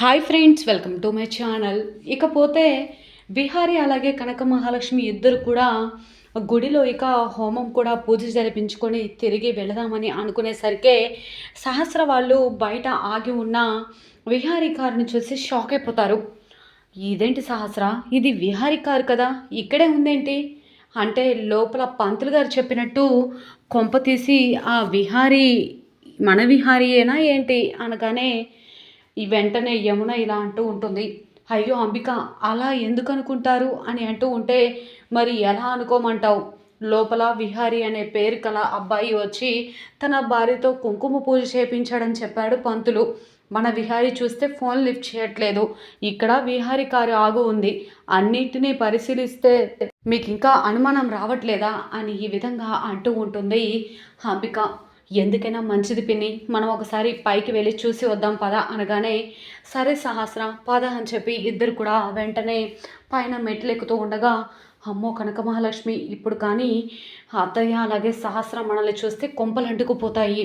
Hi friends, welcome to my channel. ఇకపోతే విహారీ అలాగే కనక మహాలక్ష్మి ఇద్దరు కూడా గుడిలో హోమం కూడా పూజ జరిపించుకొని తిరిగి వెళదామని అనుకునేసరికి సహస్ర వాళ్ళు బయట ఆగి ఉన్న విహారీ కారుని చూసి షాక్ అయిపోతారు. ఇదేంటి సహస్ర, ఇది విహారీ కారు కదా, ఇక్కడే ఉందేంటి అంటే లోపల పంతులు గారు చెప్పినట్టు కొంప తీసి ఆ విహారీ మన విహారీయేనా ఏంటి అనగానే ఈ వెంటనే యమున ఇలా అంటూ ఉంటుంది. అయ్యో అంబిక, అలా ఎందుకు అనుకుంటారు అని అంటూ ఉంటే మరి ఎలా అనుకోమంటావు? లోపల విహారీ అనే పేరు కల అబ్బాయి వచ్చి తన భార్యతో కుంకుమ పూజ చేయించాడని చెప్పాడు పంతులు. మన విహారీ చూస్తే ఫోన్ లిఫ్ట్ చేయట్లేదు. ఇక్కడ విహారీ కారు ఆగు ఉంది. అన్నిటినీ పరిశీలిస్తే మీకు ఇంకా అనుమానం రావట్లేదా అని ఈ విధంగా అంటూ ఉంటుంది అంబిక. ఎందుకైనా మంచిది పిన్ని, మనం ఒకసారి పైకి వెళ్ళి చూసి వద్దాం పద అనగానే సరే సహస్ర పద అని చెప్పి ఇద్దరు కూడా వెంటనే పైన మెట్లు ఎక్కుతూ ఉండగా అమ్మో కనక మహాలక్ష్మి, ఇప్పుడు కానీ అత్తయ్య అలాగే సహస్ర మనల్ని చూస్తే కొంపలు అంటుకుపోతాయి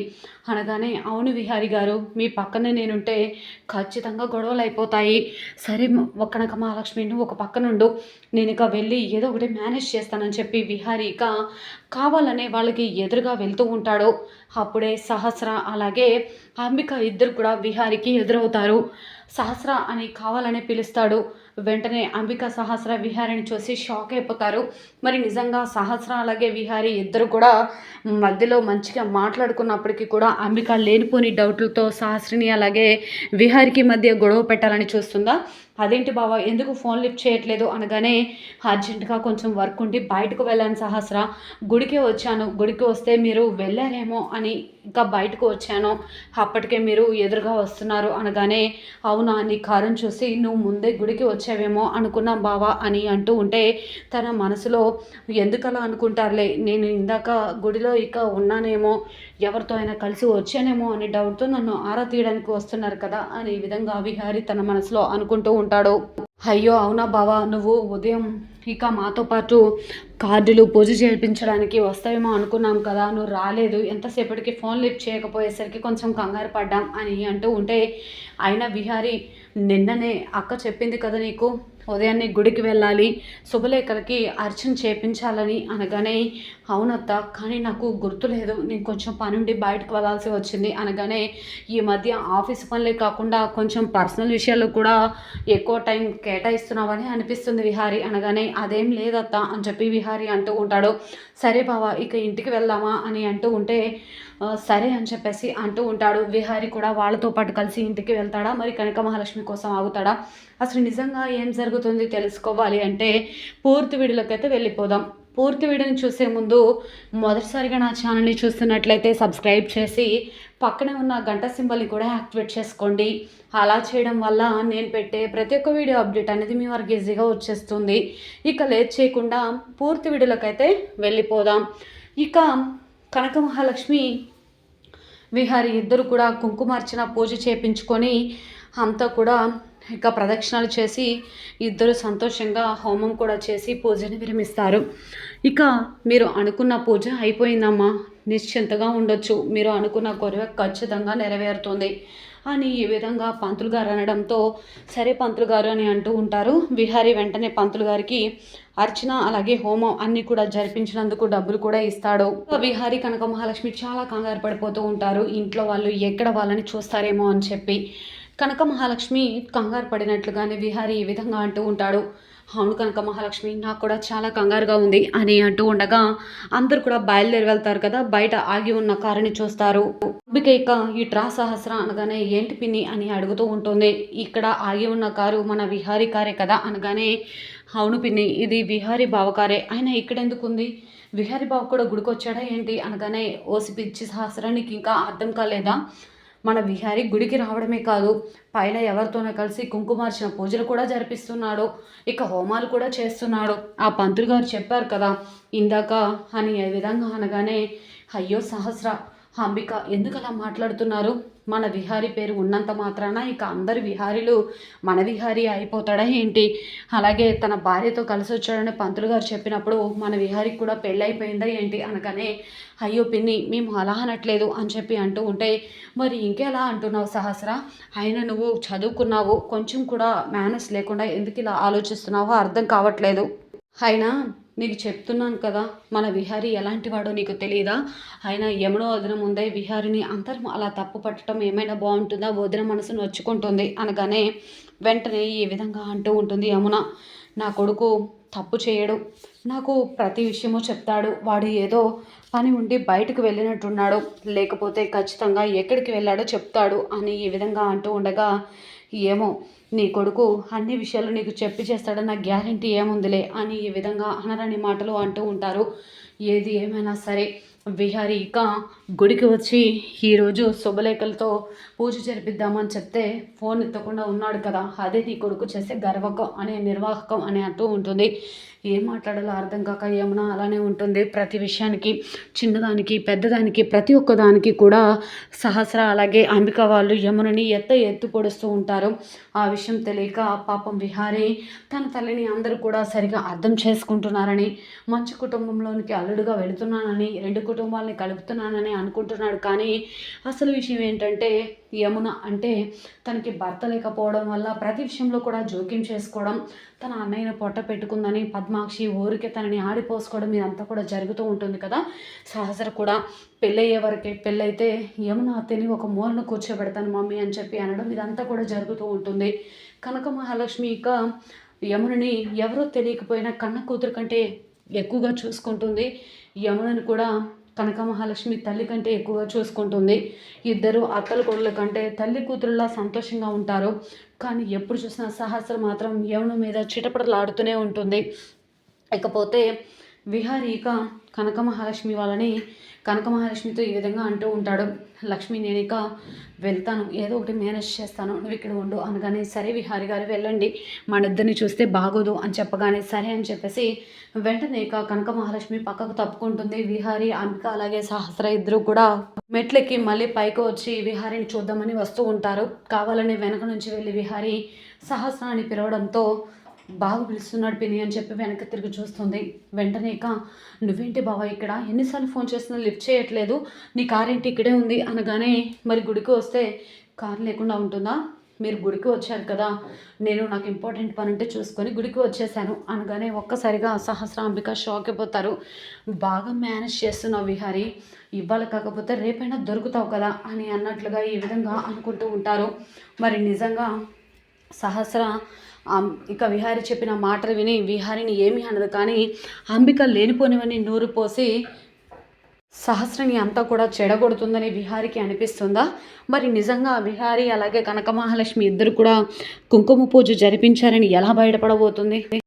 అనగానే అవును విహారి గారు, మీ పక్కనే నేనుంటే ఖచ్చితంగా గొడవలు అయిపోతాయి. సరే కనక మహాలక్ష్మి నువ్వు ఒక పక్కనుండు, నేను వెళ్ళి ఏదో ఒకటి మేనేజ్ చేస్తానని చెప్పి విహారీ కావాలనే వాళ్ళకి ఎదురుగా వెళ్తూ ఉంటాడు. అప్పుడే సహస్ర అలాగే అంబిక ఇద్దరు కూడా విహారికి ఎదురవుతారు. సహస్ర అని కావాలనే పిలుస్తాడు. వెంటనే అంబిక సహస్ర విహారిని చూసి షాక్ అయిపోతారు. మరి నిజంగా సహస్ర అలాగే విహారి ఇద్దరు కూడా మధ్యలో మంచిగా మాట్లాడుకున్నప్పటికీ కూడా అంబిక లేనిపోని డౌట్లతో సహస్రిని అలాగే విహారికి మధ్య గొడవ పెట్టాలని చూస్తుందా? అదేంటి బావా, ఎందుకు ఫోన్ లిఫ్ట్ చేయట్లేదు అనగానే అర్జెంటుగా కొంచెం వర్క్ ఉండి బయటకు వెళ్ళాను సహస్ర, గుడికే వచ్చాను, గుడికి వస్తే మీరు వెళ్ళారేమో అని ఇంకా బయటకు వచ్చాను, అప్పటికే మీరు ఎదురుగా వస్తున్నారు అనగానే అవునా, నీ కారుని చూసి నువ్వు ముందే గుడికి వచ్చావేమో అనుకున్నాం బావా అని అంటూ ఉంటే తన మనసులో ఎందుకలా అనుకుంటారులే, నేను ఇందాక గుడిలో ఉన్నానేమో, ఎవరితో అయినా కలిసి వచ్చానేమో అనే డౌట్తో నన్ను ఆరా తీయడానికి వస్తున్నారు కదా అని ఈ విధంగా విహారి తన మనసులో అనుకుంటూ ఉంటాడు. అయ్యో అవునా బావా, నువ్వు ఉదయం మాతో పాటు కార్డులు పూజ చేయించడానికి వస్తావేమో అనుకున్నాం కదా, నువ్వు రాలేదు, ఎంతసేపటికి ఫోన్ లిఫ్ట్ చేయకపోయేసరికి కొంచెం కంగారు పడ్డాం అని అంటూ ఉంటే అయినా విహారీ, నిన్ననే అక్క చెప్పింది కదా నీకు ఉదయాన్నే గుడికి వెళ్ళాలి, శుభలేఖలకి అర్చన చేయించాలని అనగానే అవునత్త, కానీ నాకు గుర్తులేదు, నేను కొంచెం పనుండి బయటకు వెళ్ళాల్సి వచ్చింది అనగానే ఈ మధ్య ఆఫీస్ పనులే కాకుండా కొంచెం పర్సనల్ విషయాల్లో కూడా ఎక్కువ టైం కేటాయిస్తున్నావని అనిపిస్తుంది విహారీ అనగానే అదేం లేదత్త అని చెప్పి విహారీ అంటూ ఉంటాడు. సరే బావా, ఇంటికి వెళ్దామా అని అంటూ ఉంటే సరే అని చెప్పేసి అంటూ ఉంటాడు. విహారీ కూడా వాళ్ళతో పాటు కలిసి ఇంటికి వెళ్తాడా, మరి కనక మహాలక్ష్మి కోసం ఆగుతాడా? అసలు నిజంగా ఏం జరుగుతుంది తెలుసుకోవాలి అంటే పూర్తి వీడియోలోకి వెళ్ళిపోదాం. పూర్తి వీడియోని చూసే ముందు మొదటిసారిగా నా ఛానల్ని చూస్తున్నట్లయితే సబ్స్క్రైబ్ చేసి పక్కనే ఉన్న గంట సింబల్ని కూడా యాక్టివేట్ చేసుకోండి. అలా చేయడం వల్ల నేను పెట్టే ప్రతి ఒక్క వీడియో అప్డేట్ అనేది మీ వరకు ఈజీగా వచ్చేస్తుంది. లేట్ చేయకుండా పూర్తి వీడియోలోకి వెళ్ళిపోదాం. కనక మహాలక్ష్మి విహారీ ఇద్దరు కూడా కుంకుమార్చన పూజ చేయించుకొని అంతా కూడా ప్రదక్షిణాలు చేసి ఇద్దరు సంతోషంగా హోమం కూడా చేసి పూజని విరమిస్తారు. మీరు అనుకున్న పూజ అయిపోయిందమ్మా, నిశ్చింతగా ఉండొచ్చు, మీరు అనుకున్న కోరిక ఖచ్చితంగా నెరవేరుతుంది అని ఈ విధంగా పంతులు గారు అనడంతో సరే పంతులు గారు అని అంటూ ఉంటారు. విహారీ వెంటనే పంతులు గారికి అర్చన అలాగే హోమం అన్నీ కూడా జరిపించినందుకు డబ్బులు కూడా ఇస్తాడు. విహారీ కనక మహాలక్ష్మి చాలా కంగారు పడిపోతూ ఉంటారు. ఇంట్లో వాళ్ళు ఎక్కడ వాళ్ళని చూస్తారేమో అని చెప్పి కనక మహాలక్ష్మి కంగారు పడినట్లుగానే విహారీ ఈ విధంగా అంటూ ఉంటాడు. అవును కనక మహాలక్ష్మి, నాకు కూడా చాలా కంగారుగా ఉంది అని అంటూ ఉండగా అందరు కూడా బయలుదేరి వెళ్తారు కదా, బయట ఆగి ఉన్న కారుని చూస్తారు. అంబిక ఈ ట్రా సహస్ర అనగానే ఏంటి పిన్ని అని అడుగుతూ ఉంటుంది. ఇక్కడ ఆగి ఉన్న కారు మన విహారీ కారే కదా అనగానే అవును పిన్ని, ఇది విహారీ బావ కారే, ఆయన ఇక్కడెందుకు ఉంది, విహారీ బావ కూడా గుడికి వచ్చాడా ఏంటి అనగానే ఓసి పిచ్చి సహస్రానికి ఇంకా అర్థం కాలేదా, మన విహారీ గుడికి రావడమే కాదు, పైన ఎవరితోనో కలిసి కుంకుమార్చన పూజలు కూడా జరిపిస్తున్నాడు, హోమాలు కూడా చేస్తున్నాడు, ఆ పంతులు గారు చెప్పారు కదా ఇందాక అని ఏ విధంగా అనగానే అయ్యో సహస్ర, అంబిక ఎందుకు అలా మాట్లాడుతున్నారు, మన విహారీ పేరు ఉన్నంత మాత్రాన ఇక అందరు విహారీలు మన విహారీ అయిపోతాడా ఏంటి? అలాగే తన భార్యతో కలిసి వచ్చాడని పంతులు గారు చెప్పినప్పుడు మన విహారీకి కూడా పెళ్ళైపోయిందా ఏంటి అనగానే, అయ్యో పిన్ని మేము అలా అనట్లేదు అని చెప్పి అంటూ ఉంటే, మరి ఇంకెలా అంటున్నావు సహస్ర? అయినా నువ్వు చదువుకున్నావు, కొంచెం కూడా మేనర్స్ లేకుండా ఎందుకు ఇలా ఆలోచిస్తున్నావో అర్థం కావట్లేదు. అయినా నీకు చెప్తున్నాను కదా, మన విహారీ ఎలాంటి వాడో నీకు తెలియదా? అయినా యమున వదిన ముందే విహారిని అందరం అలా తప్పు పట్టడం ఏమైనా బాగుంటుందా? వదిన మనసు నొచ్చుకుంటుంది అనగానే వెంటనే ఈ విధంగా అంటూ ఉంటుంది యమున, నా కొడుకు తప్పు చేయడు, నాకు ప్రతి విషయము చెప్తాడు, వాడు ఏదో పని ఉండి బయటకు వెళ్ళినట్టున్నాడు, లేకపోతే ఖచ్చితంగా ఎక్కడికి వెళ్ళాడో చెప్తాడు అని ఈ విధంగా అంటూ ఉండగా, ఏమో నీ కొడుకు అన్ని విషయాలు నీకు చెప్పి చేస్తాడన్న గ్యారంటీ ఏముందిలే అని ఈ విధంగా అనరాని మాటలు అంటూ ఉంటారు. ఏది ఏమైనా సరే విహారీ ఇక గుడికి వచ్చి ఈరోజు శుభలేఖలతో పూజ జరిపిద్దామని చెప్తే ఫోన్ ఎత్తకుండా ఉన్నాడు కదా, అదే నీ కొడుకు చేసే గర్వకం అనే నిర్వాహకం అని అంటూ ఉంటుంది. ఏం మాట్లాడాలో అర్థం కాక యమున అలానే ఉంటుంది. ప్రతి విషయానికి, చిన్నదానికి పెద్దదానికి, ప్రతి ఒక్కదానికి కూడా సహస్ర అలాగే అంబిక వాళ్ళు యమునని ఎత్తు పొడుస్తూ ఉంటారు. ఆ విషయం తెలియక పాపం విహారీ తన తల్లిని అందరూ కూడా సరిగా అర్థం చేసుకుంటున్నారని, మంచి కుటుంబంలోనికి అల్లుడుగా వెళుతున్నానని, రెండు కుటుంబాలని కలుపుతున్నానని అనుకుంటున్నాడు. కానీ అసలు విషయం ఏంటంటే యమున అంటే తనకి భర్త లేకపోవడం వల్ల ప్రతి విషయంలో కూడా జోక్యం చేసుకోవడం, తన అన్నయ్యను పొట్ట పెట్టుకుందని పద్మాక్షి ఊరికే తనని ఆడిపోసుకోవడం ఇదంతా కూడా జరుగుతూ ఉంటుంది కదా. సహస్ర కూడా పెళ్ళయ్యే వరకే, పెళ్ళైతే యమున అత్తని ఒక మూలను కూర్చోబెడతాను మమ్మీ అని చెప్పి అనడం ఇదంతా కూడా జరుగుతూ ఉంటుంది. కనక మహాలక్ష్మి ఇక యమునని ఎవరో తెలియకపోయినా కన్న కూతురు కంటే ఎక్కువగా చూసుకుంటుంది. యమునని కూడా కనక మహాలక్ష్మి తల్లి కంటే ఎక్కువగా చూసుకుంటుంది. ఇద్దరు అత్తల కొడుల కంటే తల్లి కూతురులా సంతోషంగా ఉంటారు. కానీ ఎప్పుడు చూసినా సహస్ర మాత్రం యమున మీద చిటపటలాడుతూనే ఉంటుంది. ఇకపోతే విహారీ ఇక కనక మహాలక్ష్మితో ఈ విధంగా అంటూ ఉంటాడు, లక్ష్మి నేను ఇక వెళ్తాను, ఏదో ఒకటి మేనేజ్ చేస్తాను, నువ్వు ఇక్కడ ఉండు అనగానే, సరే విహారీ గారు వెళ్ళండి, మన ఇద్దరిని చూస్తే బాగోదు అని చెప్పగానే సరే అని చెప్పేసి వెంటనే ఇక కనక మహాలక్ష్మి పక్కకు తప్పుకుంటుంది. విహారీ అంబిక అలాగే సహస్ర ఇద్దరు కూడా మెట్లెక్కి మళ్ళీ పైకి వచ్చి విహారీని చూద్దామని వస్తూ ఉంటారు. కావాలని వెనక నుంచి వెళ్ళి విహారీ సహస్రాన్ని పిలవడంతో బాగా పిలుస్తున్నాడు పిన్ని అని చెప్పి వెనక్కి తిరిగి చూస్తుంది. వెంటనే ఇక నువ్వేంటి బావ ఇక్కడ, ఎన్నిసార్లు ఫోన్ చేస్తున్నా లిఫ్ట్ చేయట్లేదు, నీ కార్ ఏంటి ఇక్కడే ఉంది అనగానే, మరి గుడికి వస్తే కార్ లేకుండా ఉంటుందా, మీరు గుడికి వచ్చారు కదా, నేను నాకు ఇంపార్టెంట్ పని ఉంటే చూసుకొని గుడికి వచ్చేసాను అనగానే ఒక్కసారిగా సహస్ర అంబిక షాక్ అయిపోతారు. బాగా మేనేజ్ చేస్తున్నావు విహారీ, ఇవాళ కాకపోతే రేపైనా దొరుకుతావు కదా అని అన్నట్లుగా ఈ విధంగా అనుకుంటూ ఉంటారు. మరి నిజంగా సహస్ర ఇక విహారీ చెప్పిన మాటలు విని విహారీని ఏమీ అనదు. కానీ అంబిక లేనిపోనివని నూరు పోసి సహస్రని అంతా కూడా చెడగొడుతుందని విహారీకి అనిపిస్తుందా? మరి నిజంగా విహారీ అలాగే కనక మహాలక్ష్మి ఇద్దరు కూడా కుంకుమ పూజ జరిపించారని ఎలా బయటపడబోతుంది?